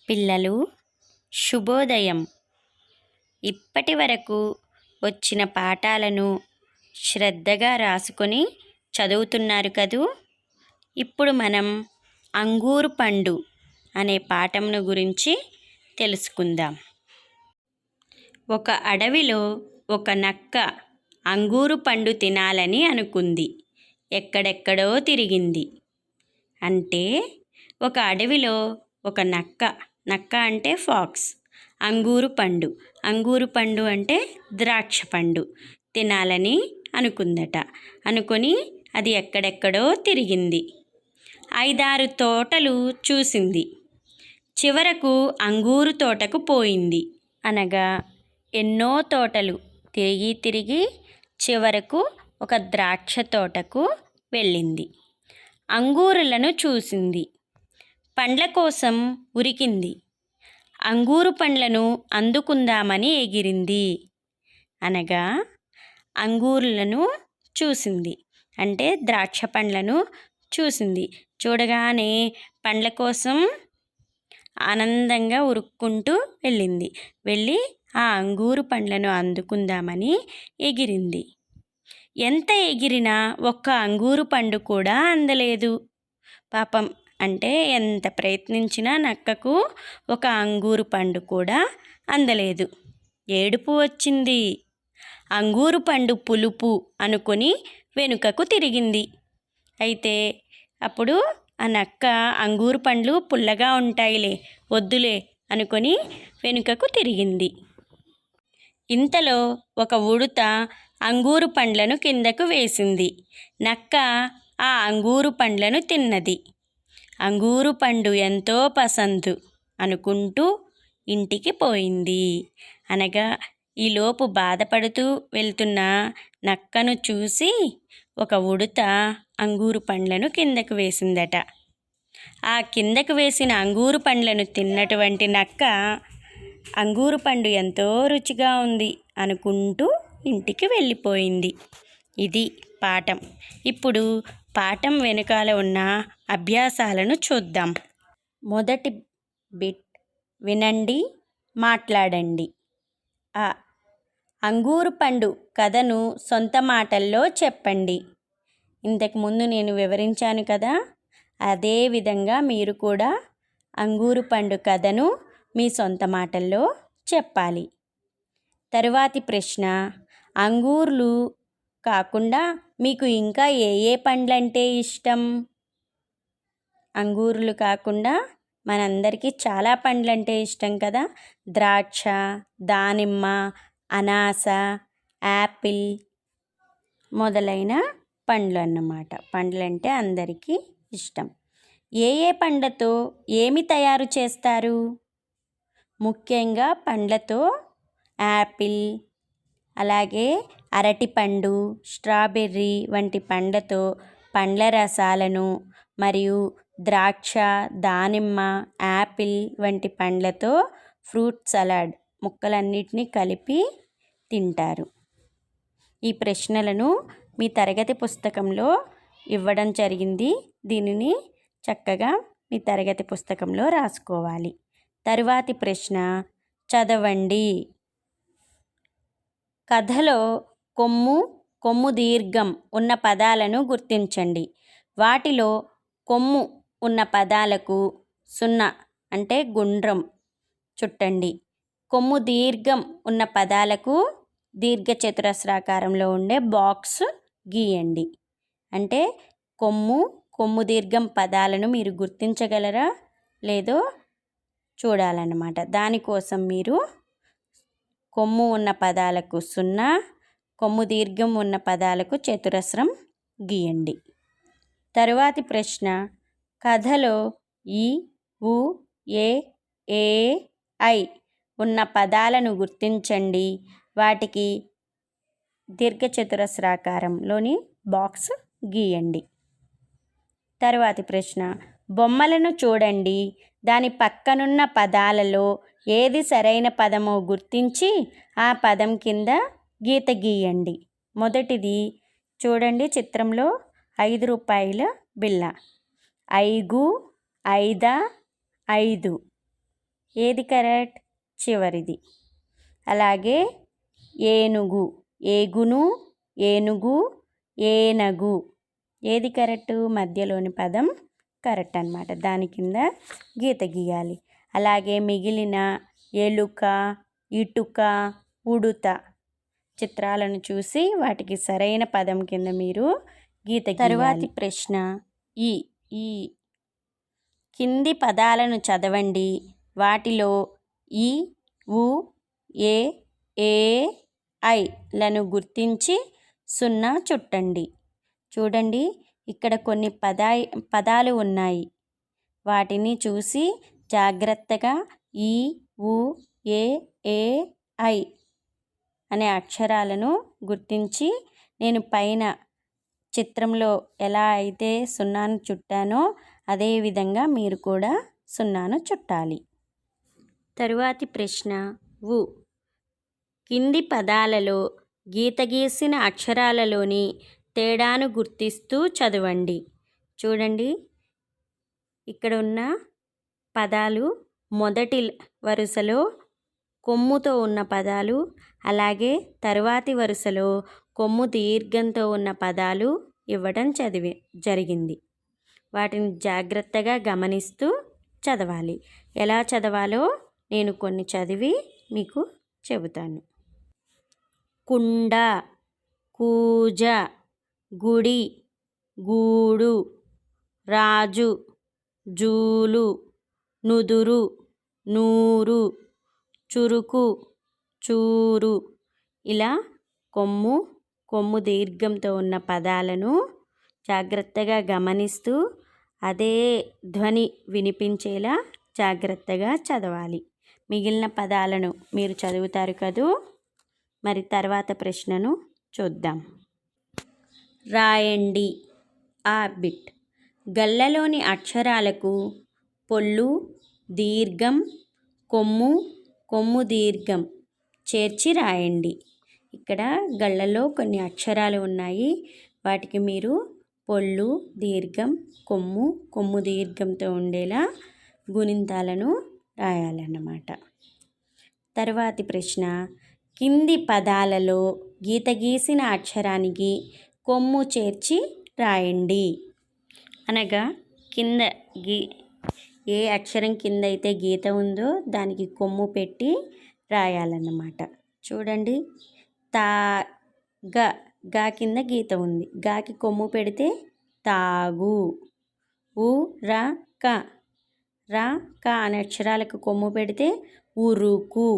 పిల్లలు శుభోదయం. ఇప్పటి వరకు వచ్చిన పాఠాలను శ్రద్ధగా రాసుకొని చదువుతున్నారు కదూ. ఇప్పుడు మనం అంగూరు పండు అనే పాఠంను గురించి తెలుసుకుందాం. ఒక అడవిలో ఒక నక్క అంగూరు పండు తినాలని అనుకుంది. ఎక్కడెక్కడో తిరిగింది. అంటే ఒక అడవిలో ఒక నక్క అంటే ఫాక్స్ అంగూరు పండు అంటే ద్రాక్ష పండు తినాలని అనుకుందట. అనుకొని అది ఎక్కడెక్కడో తిరిగింది. 5-6 తోటలు చూసింది. చివరకు అంగూరు తోటకు పోయింది. అనగా ఎన్నో తోటలు తిరిగి చివరకు ఒక ద్రాక్ష తోటకు వెళ్ళింది. అంగూరులను చూసింది. పండ్ల కోసం ఉరికింది. అంగూరు పండ్లను అందుకుందామని ఎగిరింది. అనగా అంగూరులను చూసింది అంటే ద్రాక్ష పండ్లను చూసింది. చూడగానే పండ్ల కోసం ఆనందంగా ఉరుక్కుంటూ వెళ్ళి ఆ అంగూరు పండ్లను అందుకుందామని ఎగిరింది. ఎంత ఎగిరినా ఒక్క అంగూరు పండు కూడా అందలేదు. పాపం, అంటే ఎంత ప్రయత్నించినా నక్కకు ఒక అంగూరు పండు కూడా అందలేదు. ఏడుపు వచ్చింది. అంగూరు పండు పులుపు అనుకొని వెనుకకు తిరిగింది. అయితే అప్పుడు ఆ నక్క అంగూరు పండ్లు పుల్లగా ఉంటాయిలే, వద్దులే అనుకొని వెనుకకు తిరిగింది. ఇంతలో ఒక ఉడుత అంగూరు పండ్లను కిందకు వేసింది. నక్క ఆ అంగూరు పండ్లను తిన్నది. అంగూరు పండు ఎంతో పసందు అనుకుంటూ ఇంటికి పోయింది. అనగా ఈలోపు బాధపడుతూ వెళ్తున్న నక్కను చూసి ఒక ఉడుత అంగూరు పండ్లను కిందకు వేసిందట. ఆ కిందకు వేసిన అంగూరు పండ్లను తిన్నటువంటి నక్క అంగూరు పండు ఎంతో రుచిగా ఉంది అనుకుంటూ ఇంటికి వెళ్ళిపోయింది. ఇది పాఠం. ఇప్పుడు పాఠం వెనుకాల ఉన్న అభ్యాసాలను చూద్దాం. మొదటి బిట్ వినండి, మాట్లాడండి. అంగూరు పండు కథను సొంత మాటల్లో చెప్పండి. ఇంతకుముందు నేను వివరించాను కదా, అదే విధంగా మీరు కూడా అంగూరు పండు కథను మీ సొంత మాటల్లో చెప్పాలి. తరువాతి ప్రశ్న, అంగూర్లు కాకుండా మీకు ఇంకా ఏ పండ్లంటే ఇష్టం? అంగూరులు కాకుండా మనందరికీ చాలా పండ్లంటే ఇష్టం కదా. ద్రాక్ష, దానిమ్మ, అనాస, యాపిల్ మొదలైన పండ్లు అన్నమాట. పండ్లంటే అందరికీ ఇష్టం. ఏ పండ్లతో ఏమి తయారు చేస్తారు? ముఖ్యంగా పండ్లతో యాపిల్, అలాగే అరటిపండు, స్ట్రాబెర్రీ వంటి పండ్లతో పండ్ల రసాలను, మరియు ద్రాక్ష, దానిమ్మ, యాపిల్ వంటి పండ్లతో ఫ్రూట్ సలాడ్ ముక్కలన్నిటినీ కలిపి తింటారు. ఈ ప్రశ్నలను మీ తరగతి పుస్తకంలో ఇవ్వడం జరిగింది. దీనిని చక్కగా మీ తరగతి పుస్తకంలో రాసుకోవాలి. తరువాతి ప్రశ్న చదవండి. కథలో కొమ్ము దీర్ఘం ఉన్న పదాలను గుర్తించండి. వాటిలో కొమ్ము ఉన్న పదాలకు 0 అంటే గుండ్రం చుట్టండి. కొమ్ము దీర్ఘం ఉన్న పదాలకు దీర్ఘచతురస్రాకారంలో ఉండే బాక్స్ గీయండి. అంటే కొమ్ము దీర్ఘం పదాలను మీరు గుర్తించగలరా లేదో చూడాలన్నమాట. దానికోసం మీరు కొమ్ము ఉన్న పదాలకు 0, కొమ్ము దీర్ఘం ఉన్న పదాలకు చతురస్రం గీయండి. తరువాతి ప్రశ్న, కథలో ఈ, ఉ, ఏ, ఐ ఉన్న పదాలను గుర్తించండి. వాటికి దీర్ఘచతురస్రాకారంలోని బాక్స్ గీయండి. తరువాతి ప్రశ్న, బొమ్మలను చూడండి. దాని పక్కనున్న పదాలలో ఏది సరైన పదమో గుర్తించి ఆ పదం కింద గీత గీయండి. మొదటిది చూడండి, చిత్రంలో 5 రూపాయల బిళ్ళ. 5, 5, 5 ఏది కరెక్ట్? చివరిది. అలాగే ఏనుగు, ఏగును, ఏనుగు, ఏనగు. ఏది కరెక్ట్? మధ్యలోని పదం కరెక్ట్ అన్నమాట. దాని కింద గీత గీయాలి. అలాగే మిగిలిన ఎలుక, ఇటుక, ఉడుత చిత్రాలను చూసి వాటికి సరైన పదం కింద మీరు గీత గీయాలి. తరువాతి ప్రశ్న ఈ కింది పదాలను చదవండి. వాటిలో ఈ, ఉ, ఏ, ఐ లను గుర్తించి 0 చుట్టండి. చూడండి, ఇక్కడ కొన్ని పదాలు ఉన్నాయి. వాటిని చూసి జాగ్రత్తగా ఈ, ఉ, ఏ, ఐ అనే అక్షరాలను గుర్తించి నేను పైన చిత్రంలో ఎలా అయితే 0ను చుట్టానో అదేవిధంగా మీరు కూడా 0ను చుట్టాలి. తరువాతి ప్రశ్న కింది పదాలలో గీత గీసిన అక్షరాలలోని తేడాను గుర్తిస్తూ చదవండి. చూడండి, ఇక్కడ ఉన్న పదాలు మొదటి వరుసలో కొమ్ముతో ఉన్న పదాలు, అలాగే తరువాతి వరుసలో కొమ్ము దీర్ఘంతో ఉన్న పదాలు ఇవ్వడం జరిగింది. వాటిని జాగ్రత్తగా గమనిస్తూ చదవాలి. ఎలా చదవాలో నేను కొన్ని చదివి మీకు చెబుతాను. కుండ, కూజ, గుడి, గూడు, రాజు, జూలు, నుదురు, నూరు, చురుకు, చూరు. ఇలా కొమ్ము దీర్ఘంతో ఉన్న పదాలను జాగ్రత్తగా గమనిస్తూ అదే ధ్వని వినిపించేలా జాగ్రత్తగా చదవాలి. మిగిలిన పదాలను మీరు చదువుతారు కదూ. మరి తర్వాత ప్రశ్నను చూద్దాం. రాయండి. ఆ బిట్ గళ్ళలోని అక్షరాలకు పొల్లు, దీర్ఘం, కొమ్ము దీర్ఘం చేర్చి రాయండి. ఇక్కడ గళ్ళలో కొన్ని అక్షరాలు ఉన్నాయి. వాటికి మీరు పొల్లు, దీర్ఘం, కొమ్ము దీర్ఘంతో ఉండేలా గుణింతాలను రాయాలన్నమాట. తర్వాతి ప్రశ్న కింది పదాలలో గీత గీసిన అక్షరానికి కొమ్ము చేర్చి రాయండి. అనగా కింద ఏ అక్షరం కింద అయితే గీత ఉందో దానికి కొమ్ము పెట్టి రాయాలన్నమాట. చూడండి, గా కింద గీత ఉంది. గాకి కొమ్ము పెడితే తాగు. రా క అనే అక్షరాలకు కొమ్ము పెడితే ఉరుకు.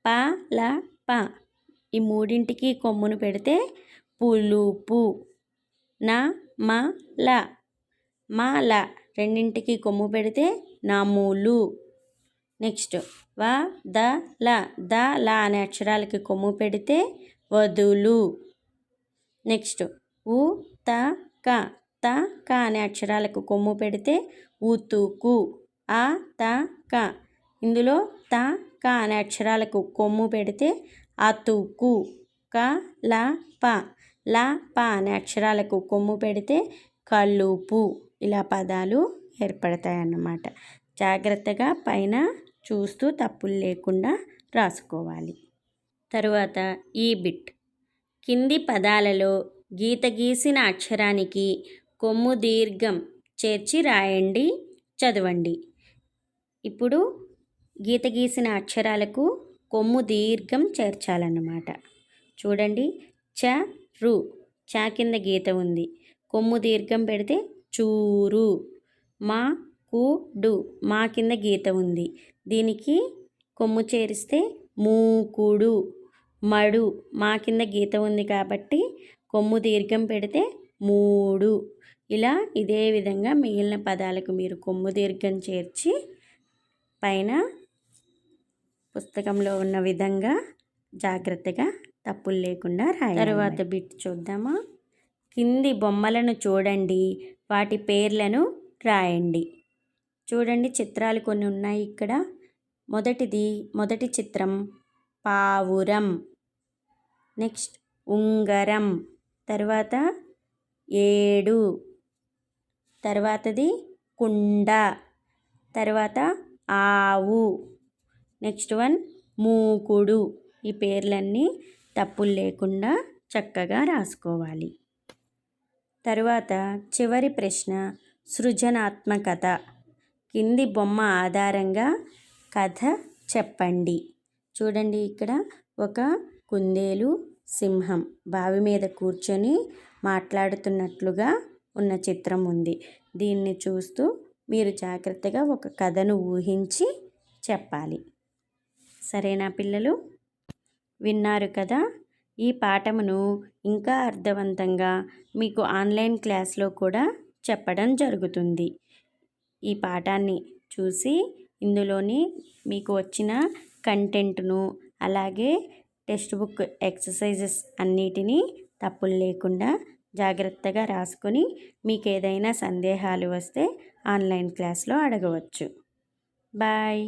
ప ఈ మూడింటికి కొమ్మును పెడితే పులుపు. ల రెండింటికి కొమ్ము పెడితే నములు. నెక్స్ట్ ద ల అనే అక్షరాలకి కొమ్ము పెడితే వదులు. నెక్స్ట్ త క అనే అక్షరాలకు కొమ్ము పెడితే ఉతుకు. క ఇందులో త క అనే అక్షరాలకు కొమ్ము పెడితే అతుకు. ల ప అనే అక్షరాలకు కొమ్ము పెడితే కలుపు. ఇలా పదాలు ఏర్పడతాయన్నమాట. జాగ్రత్తగా పైన చూస్తూ తప్పులు లేకుండా రాసుకోవాలి. తరువాత ఈ బిట్ కింది పదాలలో గీత గీసిన అక్షరానికి కొమ్ము దీర్ఘం చేర్చి రాయండి, చదవండి. ఇప్పుడు గీత గీసిన అక్షరాలకు కొమ్ము దీర్ఘం చేర్చాలన్నమాట. చూడండి, చ కింద గీత ఉంది. కొమ్ము దీర్ఘం పెడితే చూరు. మా కింద గీత ఉంది. దీనికి కొమ్ము చేరిస్తే మూకుడు. మా కింద గీత ఉంది కాబట్టి కొమ్ము దీర్ఘం పెడితే మూడు. ఇలా ఇదే విధంగా మిగిలిన పదాలకు మీరు కొమ్ము దీర్ఘం చేర్చి పైన పుస్తకంలో ఉన్న విధంగా జాగ్రత్తగా తప్పులు లేకుండా రాయాలి. తర్వాత బిట్ చూద్దామా. కింది బొమ్మలను చూడండి, వాటి పేర్లను రాయండి. చూడండి, చిత్రాలు కొన్ని ఉన్నాయి ఇక్కడ. మొదటి చిత్రం పావురం, నెక్స్ట్ ఉంగరం, తర్వాత ఏడు, తర్వాతది కుండ, తర్వాత ఆవు. నెక్స్ట్ వన్ మూకుడు. ఈ పేర్లన్నీ తప్పులు లేకుండా చక్కగా రాసుకోవాలి. తరువాత చివరి ప్రశ్న సృజనాత్మకత. కింది బొమ్మ ఆధారంగా కథ చెప్పండి. చూడండి, ఇక్కడ ఒక కుందేలు సింహం బావి మీద కూర్చొని మాట్లాడుతున్నట్లుగా ఉన్న చిత్రం ఉంది. దీన్ని చూస్తూ మీరు జాగ్రత్తగా ఒక కథను ఊహించి చెప్పాలి. సరేనా పిల్లలు? విన్నారు కదా. ఈ పాఠమును ఇంకా అర్థవంతంగా మీకు ఆన్లైన్ క్లాస్లో కూడా చెప్పడం జరుగుతుంది. ఈ పాఠాన్ని చూసి ఇందులోని మీకు వచ్చిన కంటెంట్ను అలాగే టెక్స్ట్ బుక్ ఎక్సర్సైజెస్ అన్నిటినీ తప్పులు లేకుండా జాగ్రత్తగా రాసుకొని మీకు ఏదైనా సందేహాలు వస్తే ఆన్లైన్ క్లాస్లో అడగవచ్చు. బాయ్.